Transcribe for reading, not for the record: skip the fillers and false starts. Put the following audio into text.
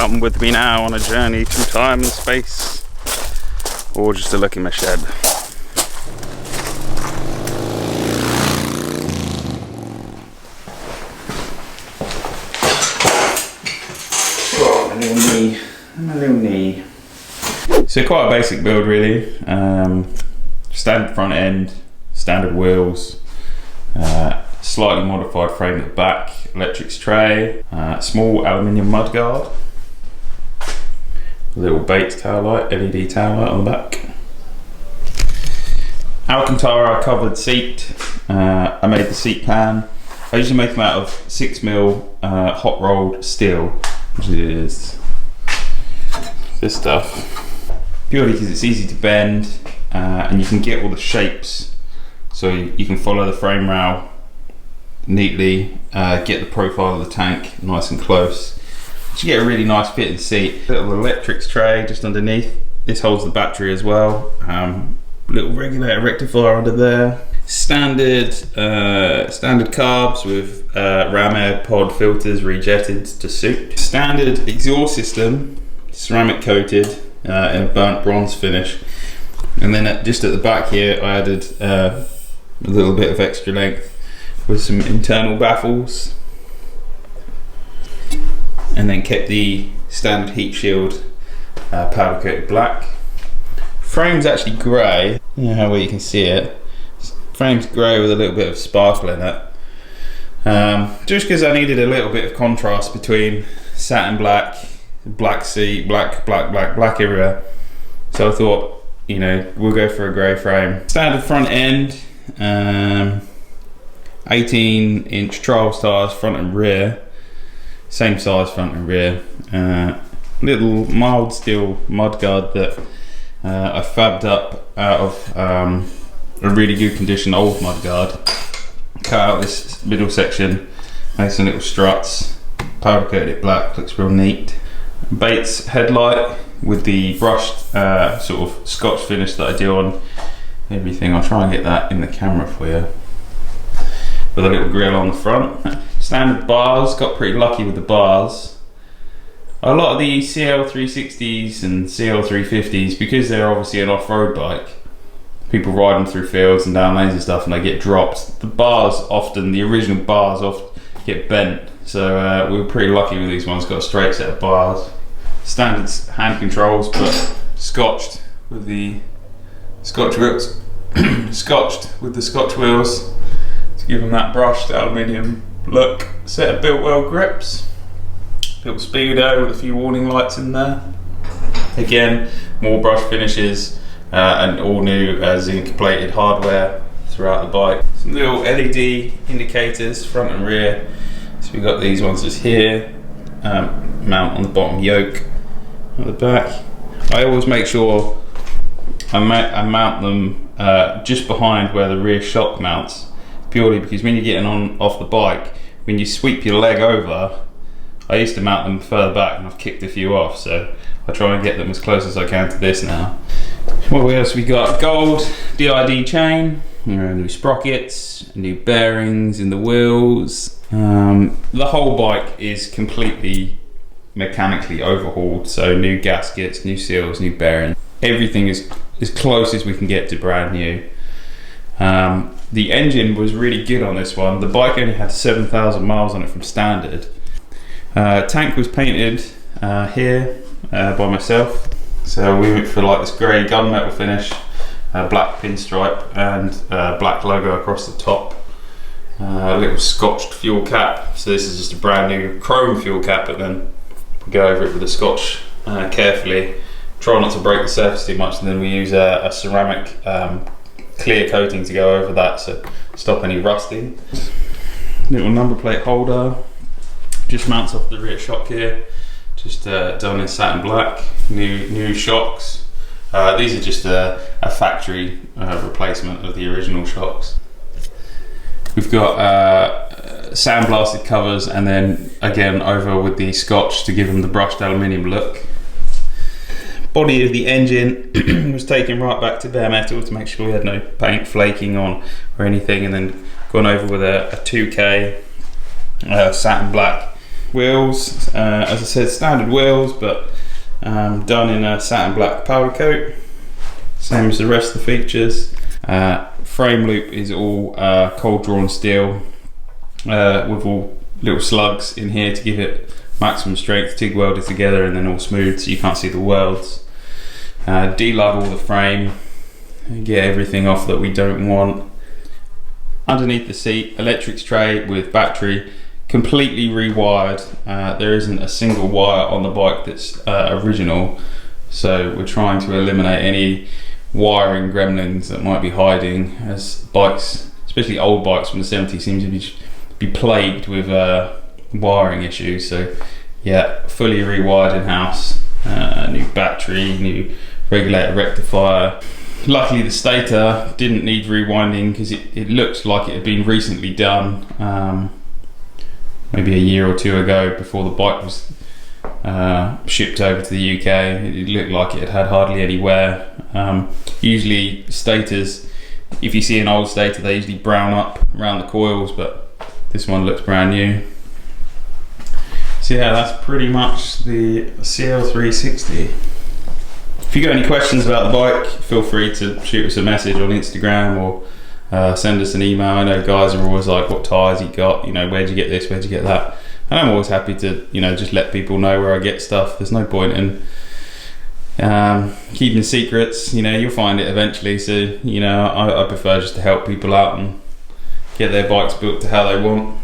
come with me now on a journey through time and space, or just a look in my shed. My little knee. So quite a basic build really. Standard front end, standard wheels, slightly modified frame at the back, electrics tray, small aluminium mudguard, little Bates tail light, LED tail light on the back. Alcantara covered seat. I made the seat pan. I usually make them out of 6mm hot rolled steel, which is this stuff, purely because it's easy to bend and you can get all the shapes, so you can follow the frame rail neatly, get the profile of the tank nice and close. You get a really nice fitting seat. Little electrics tray just underneath. This holds the battery as well. Little regulator rectifier under there. Standard carbs with ram air pod filters rejetted to suit. Standard exhaust system, ceramic coated in a burnt bronze finish, and then just at the back here I added a little bit of extra length with some internal baffles, and then kept the standard heat shield powder coated black. Frame's actually grey, you know how well you can see it. Frame's grey with a little bit of sparkle in it, just because I needed a little bit of contrast between satin black, black seat, black everywhere. So I thought, you know, we'll go for a grey frame. Standard front end, 18-inch trials tires front and rear, same size front and rear. Little mild steel mudguard that I fabbed up out of a really good condition old mudguard. Cut out this middle section, made some little struts, powder coated it black, looks real neat. Bates headlight with the brushed sort of Scotch finish that I do on everything. I'll try and get that in the camera for you. With a little grille on the front. Standard bars, got pretty lucky with the bars. A lot of the CL360s and CL350s, because they're obviously an off-road bike, people ride them through fields and down lanes and stuff and they get dropped. The bars often, the original bars often get bent. So we were pretty lucky with these ones, got a straight set of bars. Standard hand controls, but scotched with the Scotch wheels, scotched with the Scotch wheels to give them that brushed aluminium look. Set of built well grips, little speedo with a few warning lights in there. Again, more brush finishes and all new zinc plated hardware throughout the bike. Some little LED indicators front and rear. So we've got these ones just here, mount on the bottom yoke at the back. I always make sure I mount them just behind where the rear shock mounts, purely because when you're getting off the bike, when you sweep your leg over, I used to mount them further back and I've kicked a few off, so I try and get them as close as I can to this now. What else we got? Gold DID chain, new sprockets, new bearings in the wheels. The whole bike is completely mechanically overhauled, so new gaskets, new seals, new bearings. Everything is as close as we can get to brand new. The engine was really good on this one. The bike only had 7,000 miles on it from standard. Tank was painted here by myself. So we went for like this grey gunmetal finish, black pinstripe and black logo across the top. A little scotched fuel cap. So this is just a brand new chrome fuel cap, but then we go over it with the Scotch carefully. Try not to break the surface too much, and then we use a ceramic clear coating to go over that, so stop any rusting. Little number plate holder, just mounts off the rear shock here, just done in satin black. New shocks. These are just a factory replacement of the original shocks. We've got sandblasted covers, and then again over with the Scotch to give them the brushed aluminium look. Body of the engine was taken right back to bare metal to make sure we had no paint flaking on or anything, and then gone over with a 2K satin black wheels, as I said, standard wheels, but done in a satin black powder coat, same as the rest of the features. Frame loop is all cold drawn steel with all little slugs in here to give it maximum strength, TIG welded together and then all smooth so you can't see the welds. De-lug all the frame, get everything off that we don't want. Underneath the seat, electrics tray with battery, completely rewired. There isn't a single wire on the bike that's original, so we're trying to eliminate any wiring gremlins that might be hiding, as bikes, especially old bikes from the 70s, seem to be plagued with wiring issues. So yeah, fully rewired in-house, new battery, new regulator rectifier. Luckily the stator didn't need rewinding because it looked like it had been recently done, maybe a year or two ago before the bike was shipped over to the UK. It looked like it had hardly any wear. Usually stators, if you see an old stator, they usually brown up around the coils, but this one looks brand new. So yeah, that's pretty much the CL360. If you got any questions about the bike, feel free to shoot us a message on Instagram or send us an email. I know guys are always like, what tyres you got, you know, where'd you get this, where'd you get that? And I'm always happy to, you know, just let people know where I get stuff. There's no point in keeping secrets, you know, you'll find it eventually. So, you know, I prefer just to help people out and get their bikes built to how they want.